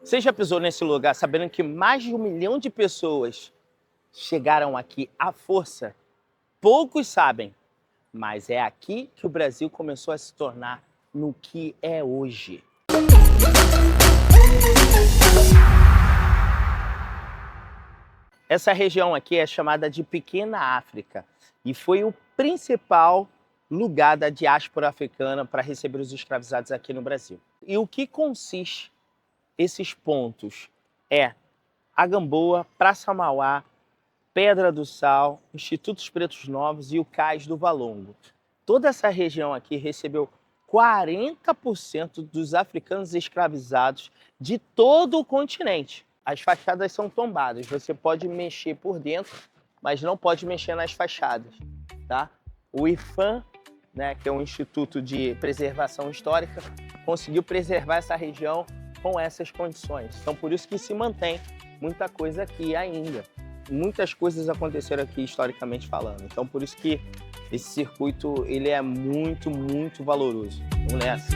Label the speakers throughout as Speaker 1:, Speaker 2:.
Speaker 1: Você já pisou nesse lugar sabendo que mais de 1 milhão de pessoas chegaram aqui à força? Poucos sabem, mas é aqui que o Brasil começou a se tornar no que é hoje. Essa região aqui é chamada de Pequena África e foi o principal lugar da diáspora africana para receber os escravizados aqui no Brasil. E o que consiste esses pontos? É a Gamboa, Praça Mauá, Pedra do Sal, Institutos Pretos Novos e o Cais do Valongo. Toda essa região aqui recebeu 40% dos africanos escravizados de todo o continente. As fachadas são tombadas, você pode mexer por dentro, mas não pode mexer nas fachadas, tá? O IPHAN, né, que é um Instituto de Preservação Histórica, conseguiu preservar essa região com essas condições. Então, por isso que se mantém muita coisa aqui ainda. Muitas coisas aconteceram aqui historicamente falando. Então, por isso que esse circuito ele é muito, muito valoroso. Vamos nessa.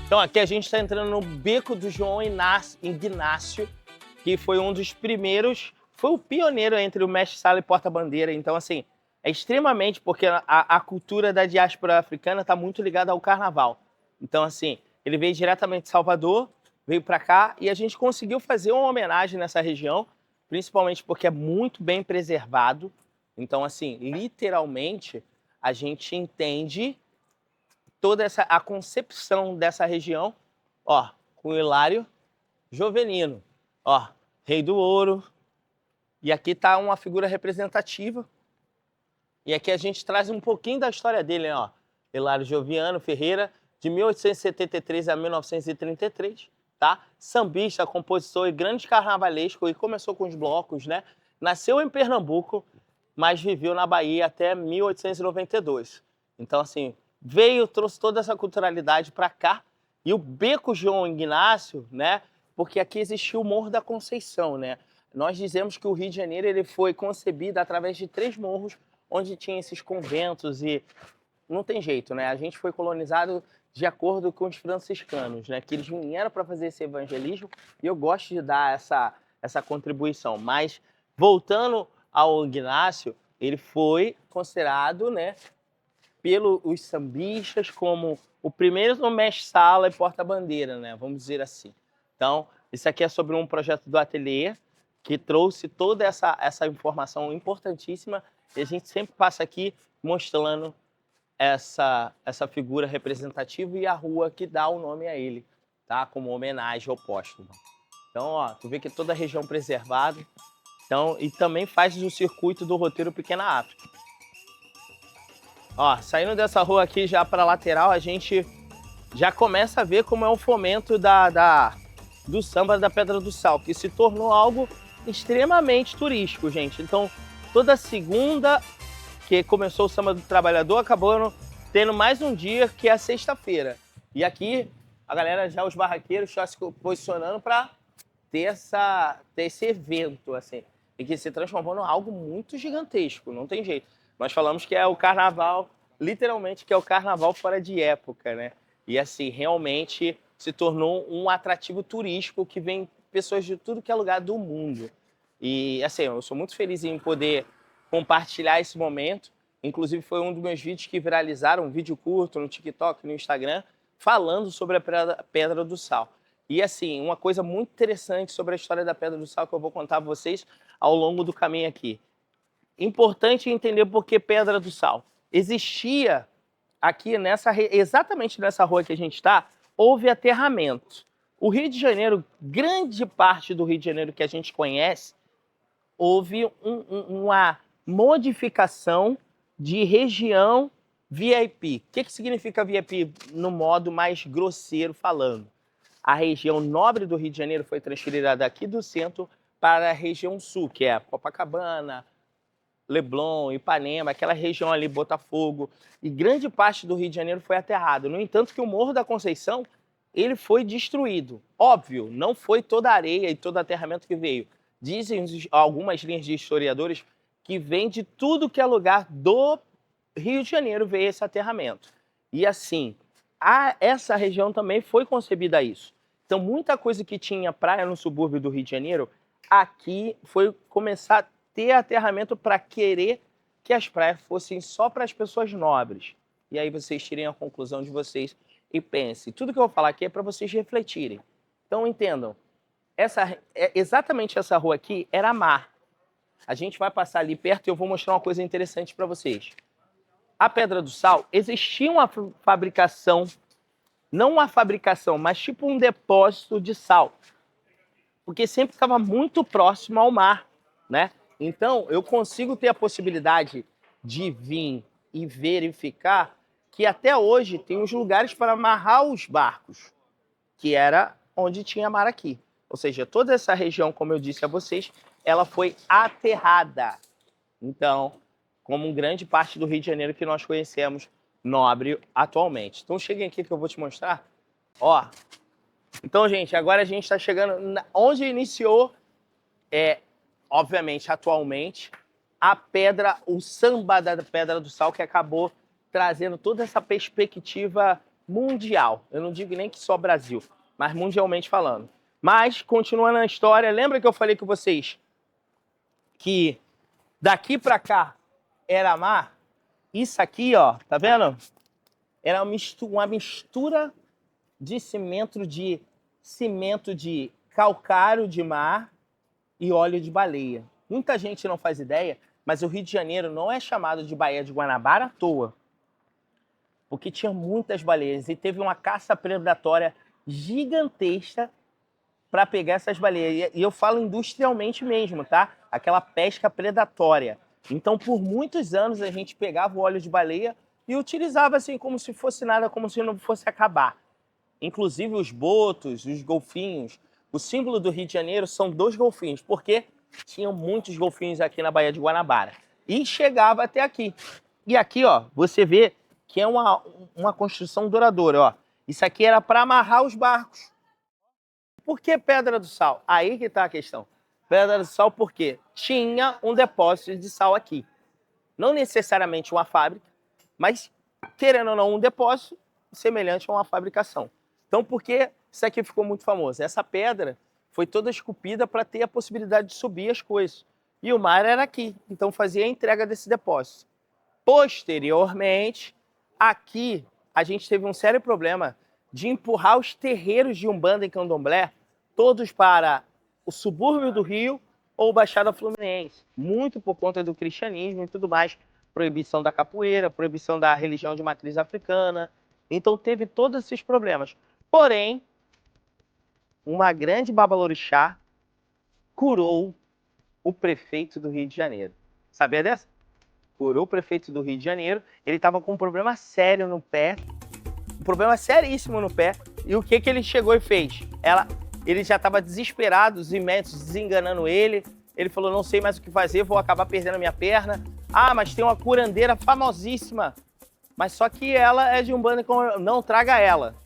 Speaker 1: Então, aqui a gente está entrando no Beco do João Ignácio, que foi um dos primeiros, foi o pioneiro entre o mestre-sala e porta-bandeira. Então, assim, é extremamente, porque a cultura da diáspora africana está muito ligada ao carnaval. Então, assim, ele veio diretamente de Salvador, veio para cá e a gente conseguiu fazer uma homenagem nessa região, principalmente porque é muito bem preservado. Então, assim, literalmente, a gente entende toda a concepção dessa região, ó, com o Hilário Jovelino, ó, Rei do Ouro. E aqui está uma figura representativa. E aqui a gente traz um pouquinho da história dele, né, ó. Hilário Joviano Ferreira, de 1873 a 1933. Tá? Sambista, compositor e grande carnavalesco, e começou com os blocos, né? Nasceu em Pernambuco, mas viveu na Bahia até 1892. Então, assim, veio, trouxe toda essa culturalidade para cá. E o Beco João Ignácio, né? Porque aqui existiu o Morro da Conceição, né? Nós dizemos que o Rio de Janeiro ele foi concebido através de 3 morros, onde tinha esses conventos e não tem jeito, né? A gente foi colonizado de acordo com os franciscanos, né? Que eles vieram para fazer esse evangelismo e eu gosto de dar essa contribuição. Mas, voltando ao Ignácio, ele foi considerado, né, pelos sambistas como o primeiro mestre-sala e porta-bandeira, né? Vamos dizer assim. Então, isso aqui é sobre um projeto do Ateliê que trouxe toda essa informação importantíssima e a gente sempre passa aqui mostrando essa figura representativa e a rua que dá o nome a ele, tá? Como homenagem ao póstumo. Então, ó, tu vê que toda a região preservada. Então, e também faz o circuito do roteiro Pequena África. Ó, saindo dessa rua aqui já para a lateral, a gente já começa a ver como é o fomento do samba da Pedra do Sal, que se tornou algo extremamente turístico, gente. Então, toda segunda que começou o Samba do Trabalhador, acabou tendo mais um dia, que é a sexta-feira. E aqui, a galera, já os barraqueiros, já se posicionando para ter esse evento, assim, e que se transformou em algo muito gigantesco, não tem jeito. Nós falamos que é o carnaval, literalmente, que é o carnaval fora de época, né? E, assim, realmente se tornou um atrativo turístico que vem pessoas de tudo que é lugar do mundo. E, assim, eu sou muito feliz em poder compartilhar esse momento. Inclusive foi um dos meus vídeos que viralizaram, um vídeo curto no TikTok, no Instagram, falando sobre a Pedra do Sal. E assim, uma coisa muito interessante sobre a história da Pedra do Sal que eu vou contar para vocês ao longo do caminho aqui. Importante entender por que Pedra do Sal. Existia aqui exatamente nessa rua que a gente está, houve aterramento. O Rio de Janeiro, grande parte do Rio de Janeiro que a gente conhece, houve uma modificação de região VIP. O que significa VIP no modo mais grosseiro falando? A região nobre do Rio de Janeiro foi transferida daqui do centro para a região sul, que é Copacabana, Leblon, Ipanema, aquela região ali, Botafogo. E grande parte do Rio de Janeiro foi aterrado. No entanto, que o Morro da Conceição ele foi destruído. Óbvio, não foi toda a areia e todo o aterramento que veio. Dizem algumas linhas de historiadores que vem de tudo que é lugar do Rio de Janeiro veio esse aterramento. E assim, essa região também foi concebida a isso. Então, muita coisa que tinha praia no subúrbio do Rio de Janeiro, aqui foi começar a ter aterramento para querer que as praias fossem só para as pessoas nobres. E aí vocês tirem a conclusão de vocês e pensem. Tudo que eu vou falar aqui é para vocês refletirem. Então, entendam. Exatamente essa rua aqui era mar. A gente vai passar ali perto e eu vou mostrar uma coisa interessante para vocês. A Pedra do Sal, existia uma fabricação, não uma fabricação, mas tipo um depósito de sal. Porque sempre estava muito próximo ao mar, né? Então, eu consigo ter a possibilidade de vir e verificar que até hoje tem os lugares para amarrar os barcos, que era onde tinha mar aqui. Ou seja, toda essa região, como eu disse a vocês, ela foi aterrada. Então, como grande parte do Rio de Janeiro que nós conhecemos, nobre atualmente. Então, cheguem aqui que eu vou te mostrar. Ó. Então, gente, agora a gente está chegando onde iniciou, obviamente, atualmente, o samba da Pedra do Sal, que acabou trazendo toda essa perspectiva mundial. Eu não digo nem que só Brasil, mas mundialmente falando. Mas, continuando a história, lembra que eu falei com vocês que daqui para cá era mar? Isso aqui, ó, tá vendo? Era uma mistura de cimento de calcário de mar e óleo de baleia. Muita gente não faz ideia, mas o Rio de Janeiro não é chamado de Baía de Guanabara à toa. Porque tinha muitas baleias e teve uma caça predatória gigantesca para pegar essas baleias. E eu falo industrialmente mesmo, tá? Aquela pesca predatória. Então, por muitos anos, a gente pegava o óleo de baleia e utilizava assim como se fosse nada, como se não fosse acabar. Inclusive os botos, os golfinhos. O símbolo do Rio de Janeiro são 2 golfinhos, porque tinham muitos golfinhos aqui na Baía de Guanabara. E chegava até aqui. E aqui, ó, você vê que é uma construção duradoura, ó. Isso aqui era para amarrar os barcos. Por que Pedra do Sal? Aí que está a questão. Pedra do Sal porque tinha um depósito de sal aqui. Não necessariamente uma fábrica, mas, querendo ou não, um depósito semelhante a uma fabricação. Então, por que isso aqui ficou muito famoso? Essa pedra foi toda esculpida para ter a possibilidade de subir as coisas. E o mar era aqui, então fazia a entrega desse depósito. Posteriormente, aqui a gente teve um sério problema de empurrar os terreiros de Umbanda e Candomblé todos para o subúrbio do Rio ou Baixada Fluminense. Muito por conta do cristianismo e tudo mais. Proibição da capoeira, proibição da religião de matriz africana. Então teve todos esses problemas. Porém, uma grande babalorixá curou o prefeito do Rio de Janeiro. Sabia dessa? Curou o prefeito do Rio de Janeiro. Ele estava com um problema sério no pé. Um problema seríssimo no pé. E o que ele chegou e fez? Ele já estava desesperado, os médicos desenganando ele. Ele falou, não sei mais o que fazer, vou acabar perdendo a minha perna. Ah, mas tem uma curandeira famosíssima. Mas só que ela é de Umbanda, não, traga ela.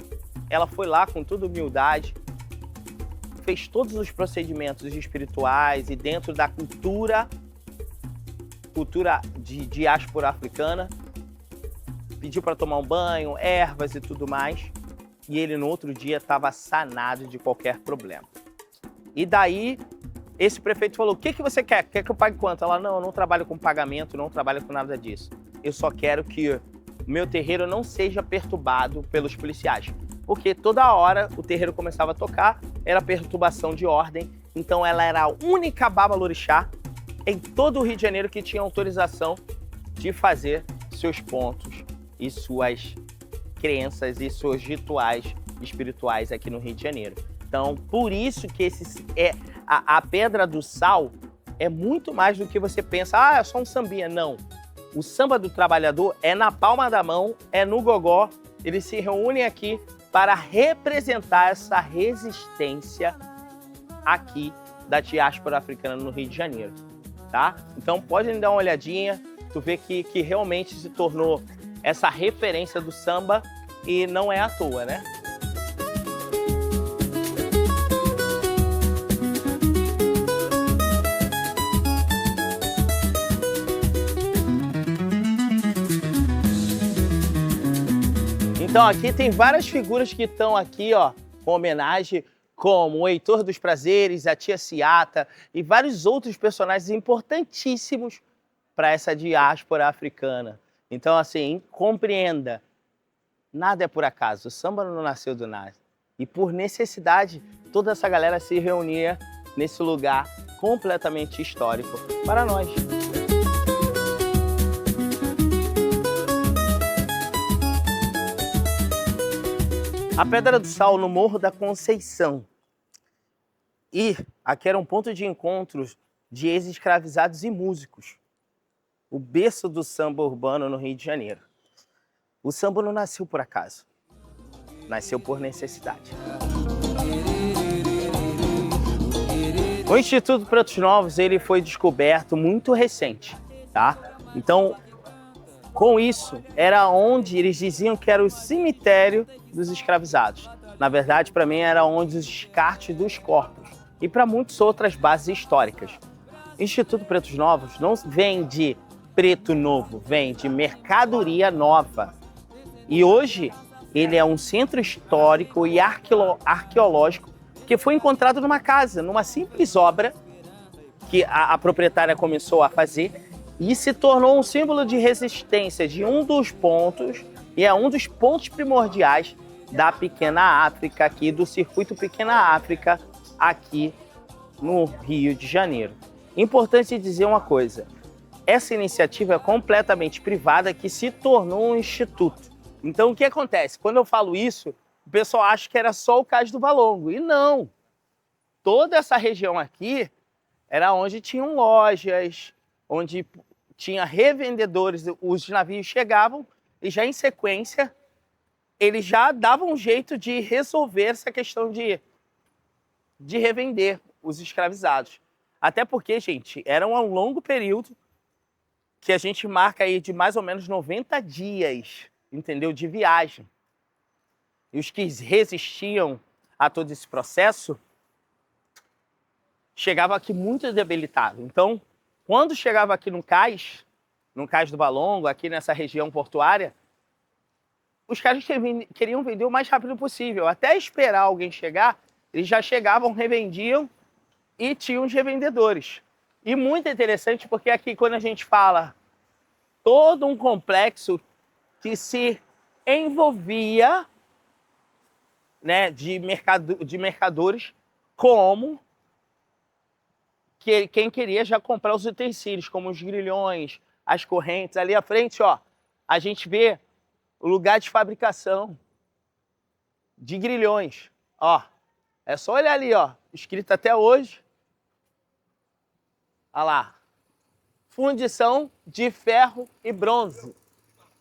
Speaker 1: Ela foi lá com toda humildade, fez todos os procedimentos espirituais e dentro da cultura de diáspora africana, pediu para tomar um banho, ervas e tudo mais, e ele no outro dia estava sanado de qualquer problema. E daí, esse prefeito falou, o que você quer? Quer que eu pague quanto? Ela, não, eu não trabalho com pagamento, não trabalho com nada disso. Eu só quero que o meu terreiro não seja perturbado pelos policiais. Porque toda hora o terreiro começava a tocar, era perturbação de ordem, então ela era a única babalorixá em todo o Rio de Janeiro que tinha autorização de fazer seus pontos e suas crenças e seus rituais espirituais aqui no Rio de Janeiro. Então, por isso que a Pedra do Sal é muito mais do que você pensa, é só um sambinha. Não. O samba do trabalhador é na palma da mão, é no gogó, eles se reúnem aqui para representar essa resistência aqui da diáspora africana no Rio de Janeiro, tá? Então podem dar uma olhadinha, tu vê que realmente se tornou essa referência do samba e não é à toa, né? Então aqui tem várias figuras que estão aqui, ó, com homenagem, como o Heitor dos Prazeres, a Tia Ciata e vários outros personagens importantíssimos para essa diáspora africana. Então, assim, compreenda, nada é por acaso, o samba não nasceu do nada. E por necessidade, toda essa galera se reunia nesse lugar completamente histórico para nós. A Pedra do Sal, no Morro da Conceição. E aqui era um ponto de encontro de ex-escravizados e músicos. O berço do samba urbano no Rio de Janeiro. O samba não nasceu por acaso. Nasceu por necessidade. O Instituto Pretos Novos, ele foi descoberto muito recente, tá? Então, com isso, era onde eles diziam que era o cemitério dos escravizados. Na verdade, para mim, era onde os descartes dos corpos. E para muitas outras bases históricas. Instituto Pretos Novos não vem de preto novo, vem de mercadoria nova. E hoje, ele é um centro histórico e arqueológico que foi encontrado numa casa, numa simples obra que a proprietária começou a fazer e se tornou um símbolo de resistência de um dos pontos, e é um dos pontos primordiais da Pequena África aqui, do Circuito Pequena África aqui no Rio de Janeiro. Importante dizer uma coisa, essa iniciativa é completamente privada que se tornou um instituto. Então o que acontece? Quando eu falo isso, o pessoal acha que era só o Cais do Valongo, e não! Toda essa região aqui era onde tinham lojas, onde tinha revendedores, os navios chegavam e já em sequência eles já davam um jeito de resolver essa questão de revender os escravizados. Até porque, gente, era um longo período que a gente marca aí de mais ou menos 90 dias, entendeu? De viagem. E os que resistiam a todo esse processo chegavam aqui muito debilitados. Então, quando chegava aqui no cais do Valongo, aqui nessa região portuária, os caras queriam vender o mais rápido possível. Até esperar alguém chegar, eles já chegavam, revendiam e tinham os revendedores. E muito interessante porque aqui quando a gente fala todo um complexo que se envolvia, né, de mercadores, como quem queria já comprar os utensílios, como os grilhões, as correntes. Ali à frente, ó, a gente vê o lugar de fabricação de grilhões. Ó, é só olhar ali, ó, escrito até hoje. Olha lá, fundição de ferro e bronze.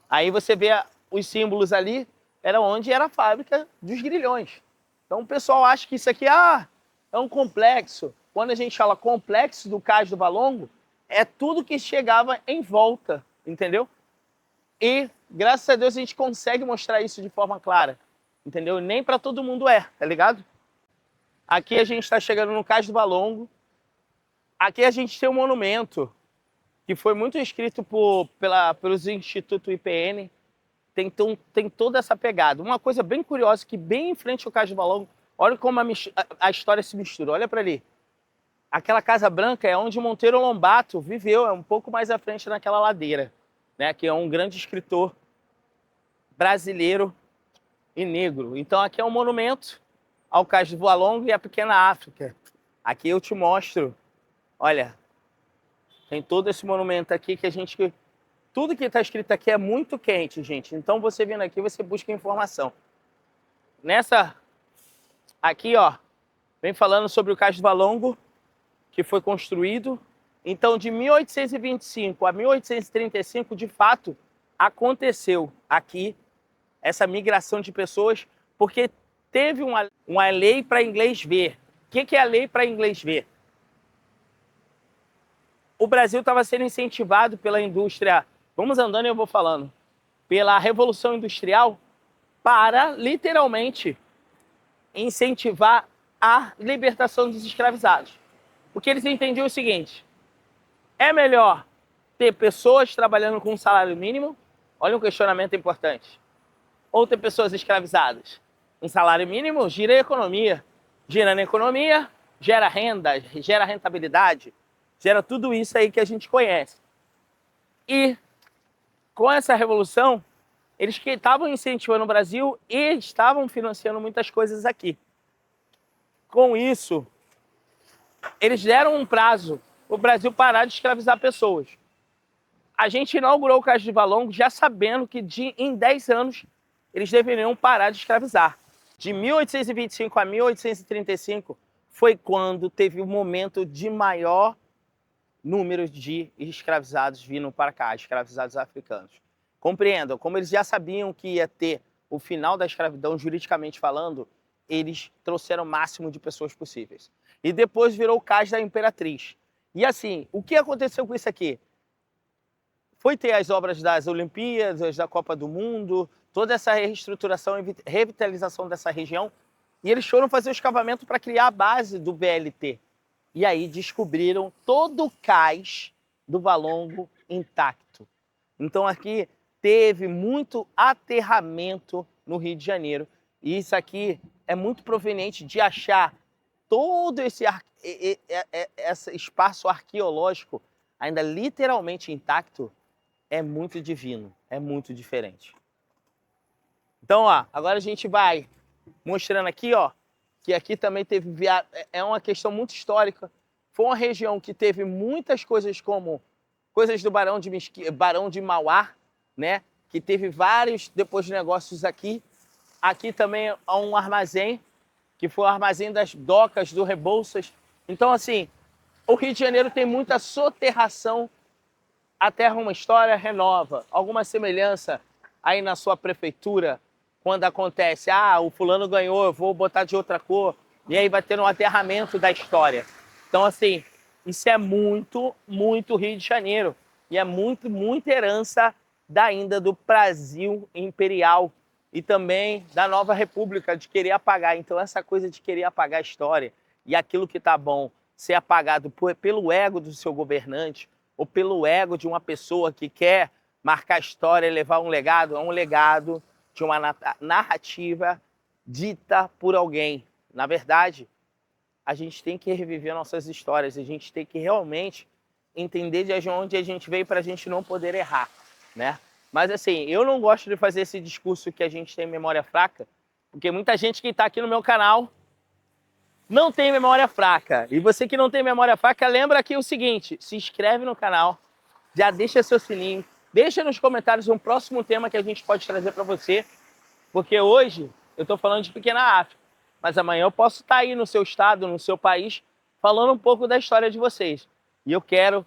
Speaker 1: Aí você vê os símbolos ali, era onde era a fábrica dos grilhões. Então o pessoal acha que isso aqui é um complexo. Quando a gente fala complexo do Cais do Valongo, é tudo que chegava em volta, entendeu? E, graças a Deus, a gente consegue mostrar isso de forma clara, entendeu? Nem para todo mundo tá ligado? Aqui a gente está chegando no Cais do Valongo. Aqui a gente tem um monumento que foi muito escrito pelos Instituto IPN. Tem toda essa pegada. Uma coisa bem curiosa, que bem em frente ao Cais do Valongo, olha como a história se mistura, olha para ali. Aquela Casa Branca é onde Monteiro Lobato viveu, é um pouco mais à frente naquela ladeira, né? Que é um grande escritor brasileiro e negro. Então aqui é um monumento ao Cais do Valongo e à Pequena África. Aqui eu te mostro, olha, tem todo esse monumento aqui que tudo que está escrito aqui é muito quente, gente. Então você vindo aqui, você busca informação. Aqui, ó, vem falando sobre o Cais do Valongo, que foi construído. Então, de 1825 a 1835, de fato, aconteceu aqui essa migração de pessoas, porque teve uma lei para inglês ver. O que é a lei para inglês ver? O Brasil estava sendo incentivado pela indústria, vamos andando e eu vou falando, pela Revolução Industrial, para, literalmente, incentivar a libertação dos escravizados. Porque eles entendiam o seguinte, é melhor ter pessoas trabalhando com um salário mínimo, olha um questionamento importante, ou ter pessoas escravizadas? Um salário mínimo gira a economia. Girando a economia, gera renda, gera rentabilidade, gera tudo isso aí que a gente conhece. E com essa revolução, eles que estavam incentivando o Brasil e estavam financiando muitas coisas aqui. Com isso, eles deram um prazo para o Brasil parar de escravizar pessoas. A gente inaugurou o Cais de Valongo já sabendo que em 10 anos eles deveriam parar de escravizar. De 1825 a 1835 foi quando teve o momento de maior número de escravizados vindo para cá, escravizados africanos. Compreendam, como eles já sabiam que ia ter o final da escravidão, juridicamente falando, eles trouxeram o máximo de pessoas possíveis. E depois virou o Cais da Imperatriz. E assim, o que aconteceu com isso aqui? Foi ter as obras das Olimpíadas, da Copa do Mundo, toda essa reestruturação e revitalização dessa região, e eles foram fazer o escavamento para criar a base do VLT. E aí descobriram todo o cais do Valongo intacto. Então aqui teve muito aterramento no Rio de Janeiro, e isso aqui é muito proveniente de achar todo esse espaço arqueológico ainda literalmente intacto. É muito divino, é muito diferente. Então, ó, agora a gente vai mostrando aqui, ó, que aqui também teve é uma questão muito histórica. Foi uma região que teve muitas coisas como coisas do Barão de Mauá, né? Que teve vários depois de negócios aqui. Aqui também há um armazém, que foi o armazém das docas do Rebouças. Então, assim, o Rio de Janeiro tem muita soterração. A terra uma história renova. Alguma semelhança aí na sua prefeitura, quando acontece, o fulano ganhou, eu vou botar de outra cor, e aí vai ter um aterramento da história. Então, assim, isso é muito, muito Rio de Janeiro. E é muito, muita herança ainda do Brasil imperial e também da nova república, de querer apagar. Então, essa coisa de querer apagar a história e aquilo que está bom ser apagado pelo ego do seu governante, ou pelo ego de uma pessoa que quer marcar a história e levar um legado, é um legado de uma narrativa dita por alguém. Na verdade, a gente tem que reviver nossas histórias, a gente tem que realmente entender de onde a gente veio para a gente não poder errar, né? Mas assim, eu não gosto de fazer esse discurso que a gente tem memória fraca, porque muita gente que está aqui no meu canal não tem memória fraca. E você que não tem memória fraca, lembra aqui o seguinte, se inscreve no canal, já deixa seu sininho, deixa nos comentários um próximo tema que a gente pode trazer para você, porque hoje eu estou falando de Pequena África, mas amanhã eu posso estar aí no seu estado, no seu país, falando um pouco da história de vocês. E eu quero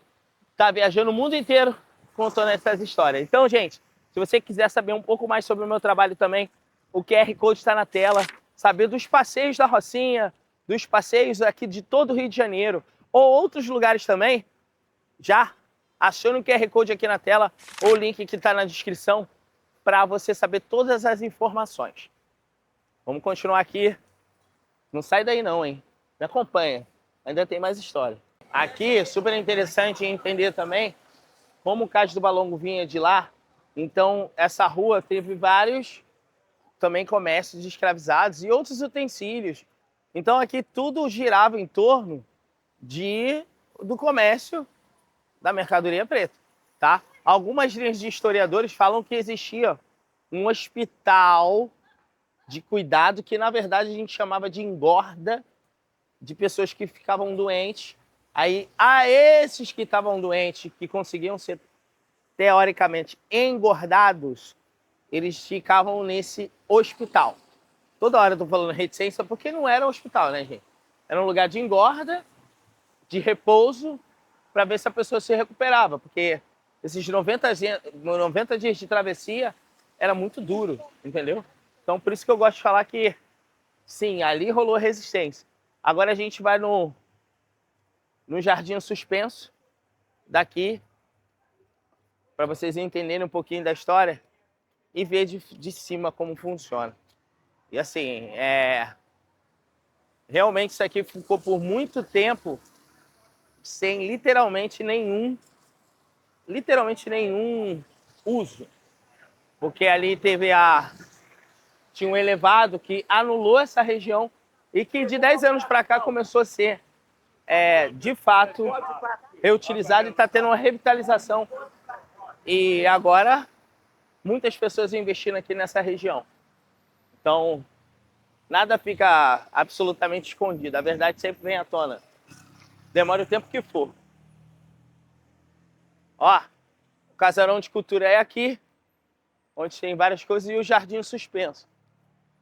Speaker 1: estar viajando o mundo inteiro contando essas histórias. Então, gente, se você quiser saber um pouco mais sobre o meu trabalho também, o QR Code está na tela, saber dos passeios da Rocinha, dos passeios aqui de todo o Rio de Janeiro, ou outros lugares também, já acione o QR Code aqui na tela, ou o link que está na descrição, para você saber todas as informações. Vamos continuar aqui. Não sai daí não, hein? Me acompanha. Ainda tem mais história. Aqui, super interessante entender também como o Cais do Valongo vinha de lá. Então, essa rua teve vários também comércios de escravizados e outros utensílios. Então, aqui tudo girava em torno do comércio da mercadoria preta, tá? Algumas linhas de historiadores falam que existia um hospital de cuidado que, na verdade, a gente chamava de engorda, de pessoas que ficavam doentes. Aí, esses que estavam doentes, que conseguiam ser, teoricamente, engordados, eles ficavam nesse hospital. Toda hora eu tô falando reticência porque não era hospital, né, gente? Era um lugar de engorda, de repouso, para ver se a pessoa se recuperava, porque esses 90 dias de travessia era muito duro, entendeu? Então, por isso que eu gosto de falar que, sim, ali rolou resistência. Agora a gente vai no Jardim Suspenso, daqui, para vocês entenderem um pouquinho da história e ver de cima como funciona. E assim, realmente isso aqui ficou por muito tempo sem literalmente nenhum uso. Porque ali teve tinha um elevado que anulou essa região e que de 10 anos para cá começou a ser, de fato, reutilizado e está tendo uma revitalização. E agora, muitas pessoas investindo aqui nessa região. Então, nada fica absolutamente escondido. A verdade sempre vem à tona. Demora o tempo que for. Ó, o casarão de cultura é aqui, onde tem várias coisas, e o jardim suspenso.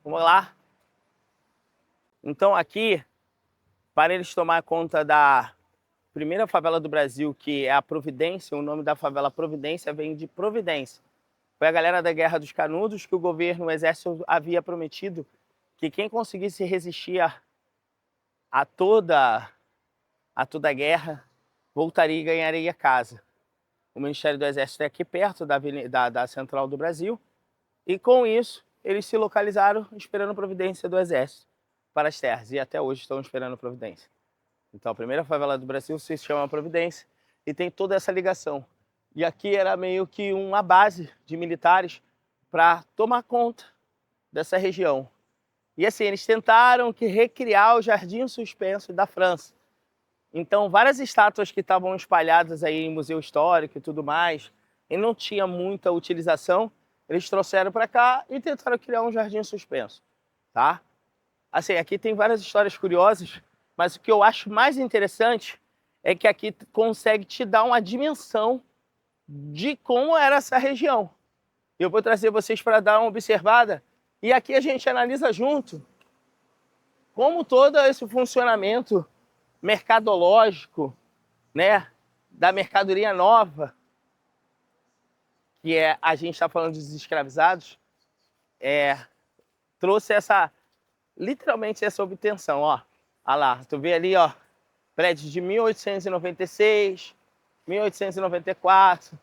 Speaker 1: Vamos lá? Então aqui, para eles tomar conta da primeira favela do Brasil, que é a Providência, o nome da favela Providência vem de Providência. Foi a galera da Guerra dos Canudos que o governo, o exército havia prometido que quem conseguisse resistir a toda a guerra voltaria e ganharia casa. O Ministério do Exército é aqui perto da Central do Brasil, e com isso eles se localizaram esperando providência do Exército para as terras, e até hoje estão esperando providência. Então a primeira favela do Brasil se chama Providência e tem toda essa ligação. E aqui era meio que uma base de militares para tomar conta dessa região. E assim, eles tentaram recriar o Jardim Suspenso da França. Então, várias estátuas que estavam espalhadas aí em museu histórico e tudo mais, e não tinha muita utilização, eles trouxeram para cá e tentaram criar um jardim suspenso, tá? Assim, aqui tem várias histórias curiosas, mas o que eu acho mais interessante é que aqui consegue te dar uma dimensão de como era essa região. Eu vou trazer vocês para dar uma observada, e aqui a gente analisa junto como todo esse funcionamento mercadológico, né, da mercadoria nova, que a gente está falando dos escravizados, trouxe literalmente essa obtenção, ó. Olha lá, tu vê ali, ó, prédios de 1896, 1894,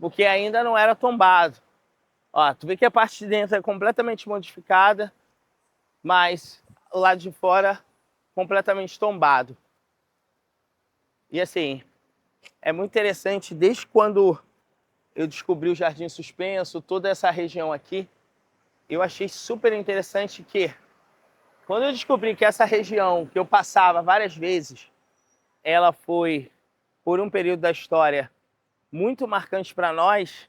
Speaker 1: porque ainda não era tombado. Ó, tu vê que a parte de dentro é completamente modificada, mas o lado de fora completamente tombado. E assim, é muito interessante, desde quando eu descobri o Jardim Suspenso, toda essa região aqui, eu achei super interessante que, quando eu descobri que essa região, que eu passava várias vezes, ela foi, por um período da história, muito marcante para nós,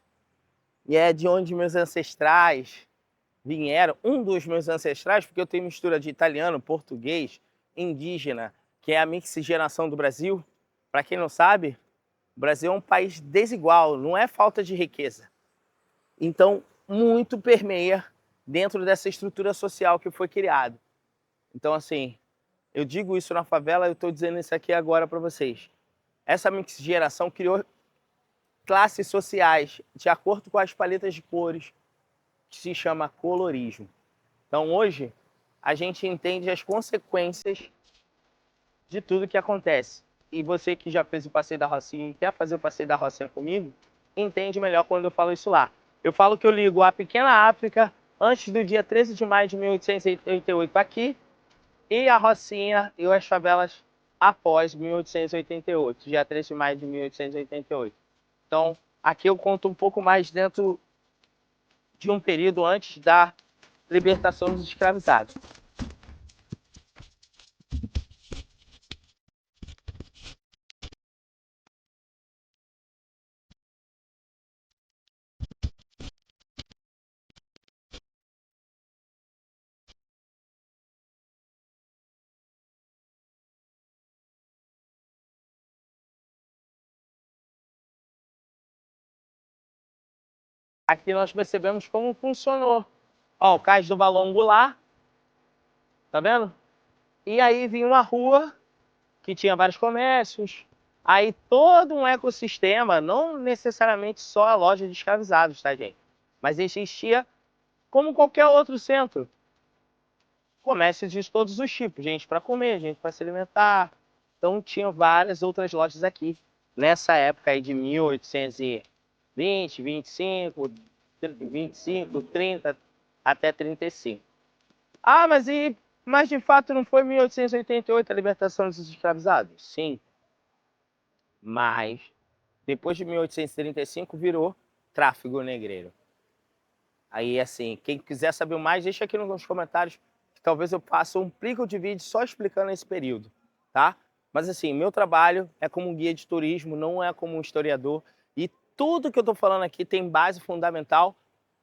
Speaker 1: e é de onde meus ancestrais vieram, um dos meus ancestrais, porque eu tenho mistura de italiano, português, indígena, que é a mixigenação do Brasil. Para quem não sabe, o Brasil é um país desigual, não é falta de riqueza. Então, muito permeia dentro dessa estrutura social que foi criada. Então, assim, eu digo isso na favela, eu estou dizendo isso aqui agora para vocês. Essa miscigenação criou classes sociais de acordo com as paletas de cores, que se chama colorismo. Então, hoje, a gente entende as consequências de tudo que acontece. E você que já fez o passeio da Rocinha e quer fazer o passeio da Rocinha comigo, entende melhor quando eu falo isso lá. Eu falo que eu ligo a pequena África antes do dia 13 de maio de 1888 aqui, e a Rocinha e as favelas após 1888, dia 13 de maio de 1888. Então, aqui eu conto um pouco mais dentro de um período antes da libertação dos escravizados. Aqui nós percebemos como funcionou. Ó, o cais do Valão Goulart, tá vendo? E aí vinha uma rua que tinha vários comércios, aí todo um ecossistema, não necessariamente só a loja de escravizados, tá, gente? Mas existia como qualquer outro centro. Comércios de todos os tipos, gente para comer, gente para se alimentar. Então tinha várias outras lojas aqui, nessa época aí de 1820, 25, 25, 30 até 35. Ah, mas de fato não foi 1888 a libertação dos escravizados? Sim. Mas depois de 1835 virou tráfico negreiro. Aí, assim, quem quiser saber mais, deixa aqui nos comentários, que talvez eu faça um plico de vídeo só explicando esse período, tá? Mas, assim, meu trabalho é como guia de turismo, não é como um historiador. E tudo que eu tô falando aqui tem base fundamental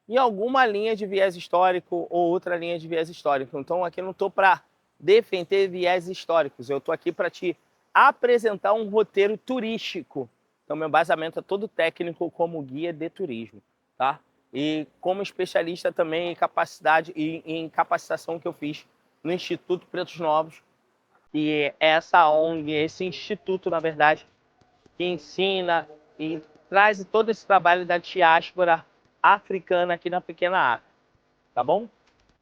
Speaker 1: em alguma linha de viés histórico ou outra linha de viés histórico. Então, aqui eu não tô para defender viés históricos, eu tô aqui para te apresentar um roteiro turístico. Então, meu embasamento é todo técnico como guia de turismo, tá? E como especialista também em capacidade e em capacitação que eu fiz no Instituto Pretos Novos, que é essa ONG, esse instituto, na verdade, que ensina e traz todo esse trabalho da diáspora africana aqui na pequena África, tá bom?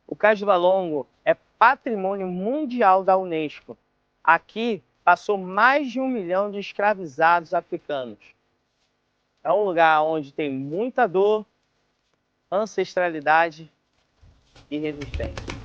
Speaker 1: O Cais do Valongo é patrimônio mundial da Unesco. Aqui passou mais de 1 milhão de escravizados africanos. É um lugar onde tem muita dor, ancestralidade e resistência.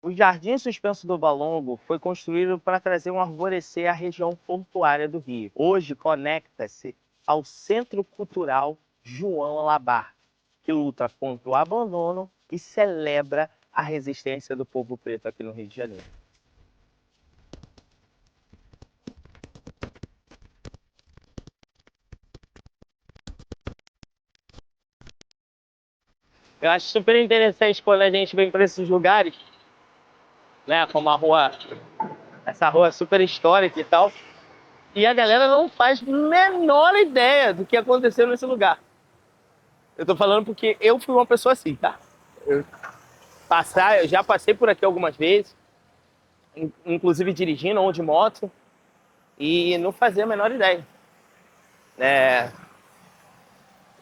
Speaker 1: O Jardim Suspenso do Valongo foi construído para trazer um arvorecer à região portuária do Rio. Hoje conecta-se ao Centro Cultural João Labar, que luta contra o abandono e celebra a resistência do povo preto aqui no Rio de Janeiro. Eu acho super interessante quando a gente vem para esses lugares, né, como essa rua super histórica e tal, e a galera não faz a menor ideia do que aconteceu nesse lugar. Eu tô falando porque eu fui uma pessoa assim, tá? Eu já passei por aqui algumas vezes, inclusive dirigindo ou de moto, e não fazia a menor ideia.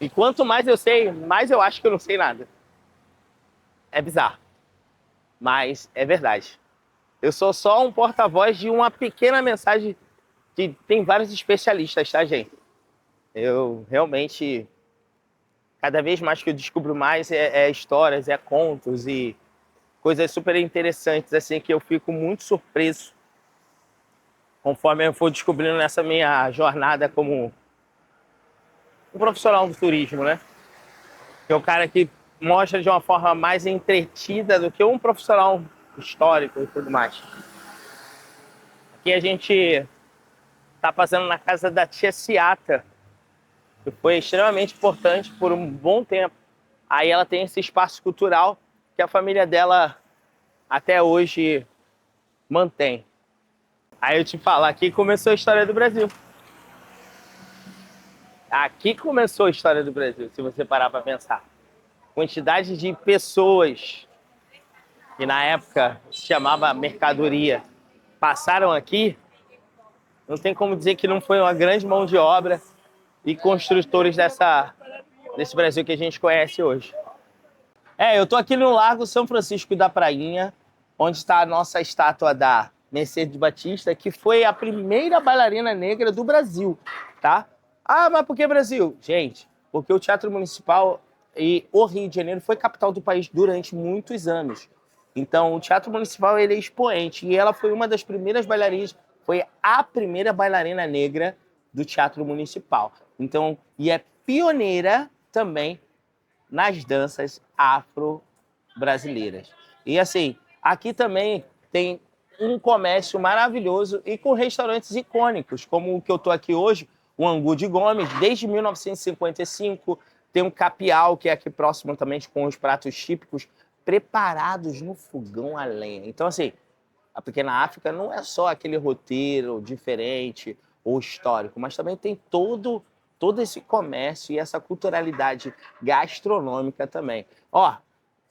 Speaker 1: E quanto mais eu sei, mais eu acho que eu não sei nada. É bizarro, mas é verdade. Eu sou só um porta-voz de uma pequena mensagem que tem vários especialistas, tá, gente? Eu realmente, cada vez mais que eu descubro mais, histórias, contos e coisas super interessantes, assim, que eu fico muito surpreso conforme eu for descobrindo nessa minha jornada como um profissional do turismo, né? Que é o cara que mostra de uma forma mais entretida do que um profissional histórico e tudo mais. Aqui a gente tá passando na casa da tia Ciata, que foi extremamente importante por um bom tempo. Aí ela tem esse espaço cultural que a família dela até hoje mantém. Aí eu te falo, aqui começou a história do Brasil. Aqui começou a história do Brasil, se você parar para pensar. Quantidade de pessoas que na época se chamava mercadoria passaram aqui, não tem como dizer que não foi uma grande mão de obra e construtores desse Brasil que a gente conhece hoje. Eu tô aqui no Largo São Francisco da Prainha, onde está a nossa estátua da Mercedes Batista, que foi a primeira bailarina negra do Brasil, tá? Ah, mas por que Brasil? Gente, porque o Teatro Municipal e o Rio de Janeiro foi capital do país durante muitos anos. Então, o Teatro Municipal ele é expoente e ela foi uma das primeiras bailarinas, foi a primeira bailarina negra do Teatro Municipal. Então, e é pioneira também nas danças afro-brasileiras. E assim, aqui também tem um comércio maravilhoso e com restaurantes icônicos, como o que eu estou aqui hoje, o Angu de Gomes, desde 1955. Tem um Capial, que é aqui próximo também, com os pratos típicos preparados no fogão a lenha. Então, assim, a Pequena África não é só aquele roteiro diferente ou histórico, mas também tem todo esse comércio e essa culturalidade gastronômica também. Ó, deixa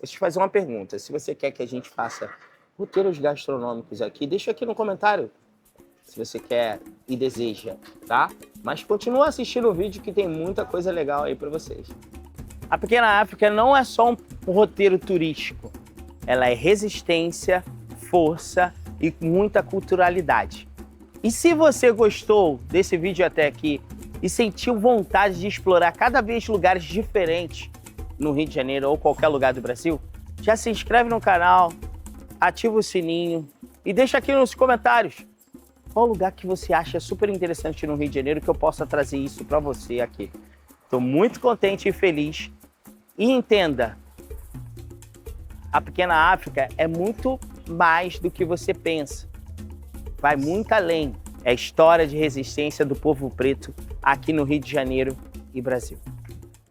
Speaker 1: eu te fazer uma pergunta. Se você quer que a gente faça roteiros gastronômicos aqui, deixa aqui no comentário se você quer e deseja, tá? Mas continua assistindo o vídeo que tem muita coisa legal aí para vocês. A Pequena África não é só um roteiro turístico. Ela é resistência, força e muita culturalidade. E se você gostou desse vídeo até aqui e sentiu vontade de explorar cada vez lugares diferentes no Rio de Janeiro ou qualquer lugar do Brasil, já se inscreve no canal, ativa o sininho e deixa aqui nos comentários qual lugar que você acha super interessante no Rio de Janeiro que eu possa trazer isso para você aqui. Estou muito contente e feliz. E entenda, a pequena África é muito mais do que você pensa. Vai muito além. É a história de resistência do povo preto aqui no Rio de Janeiro e Brasil.